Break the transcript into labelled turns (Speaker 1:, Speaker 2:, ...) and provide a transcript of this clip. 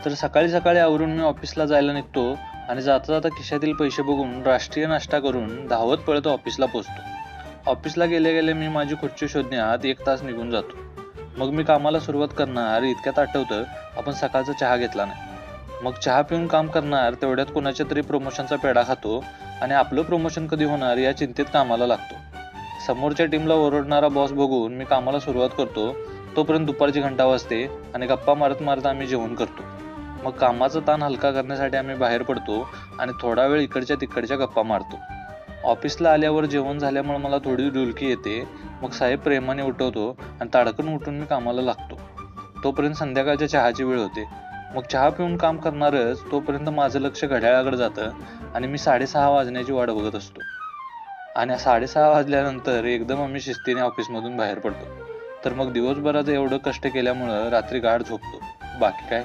Speaker 1: तर सकाळी सकाळी आवरून मी ऑफिसला जायला निघतो आणि जाता जाता खिशातील पैसे बघून राष्ट्रीय नाश्ता करून धावत पळत ऑफिसला पोहोचतो. ऑफिसला गेले गेले मी माझी खुर्ची शोधण्यात 1 तास निघून जातो. मग मी कामाला सुरुवात करणार इतक्यात आठवतं आपण सकाळचा चहा घेतला नाही. मग चहा पिऊन काम करणार तेवढ्यात कोणाच्या तरी प्रमोशनचा पेढा खातो आणि आपलं प्रमोशन कधी होणार या चिंतेत कामाला लागतो. समोरच्या टीमला ओरडणारा बॉस बघून मी कामाला सुरुवात करतो. तोपर्यंत दुपारची घंटा वाजते आणि गप्पा मारत मारत आम्ही जेवण करतो. मग कामाचा ताण हलका करण्यासाठी आम्ही बाहेर पडतो आणि थोडा वेळ इकडच्या तिकडच्या गप्पा मारतो. ऑफिसला आल्यावर जेवण झाल्यामुळे मला थोडी डुलकी येते. मग साहेब प्रेमाने उठवतो आणि ताडकन उठून मी कामाला लागतो. तोपर्यंत संध्याकाळच्या चहाची वेळ होते. मग चहा पिऊन काम करणारच तोपर्यंत माझं लक्ष घड्याळाकडे जातं आणि मी 6:30 वाजण्याची वाट बघत असतो. आणि 6:30 वाजल्यानंतर एकदम आम्ही शिस्तीने ऑफिसमधून बाहेर पडतो. तर मग दिवसभराचं एवढं कष्ट केल्यामुळं रात्री गाढ झोपतो. बाकी काय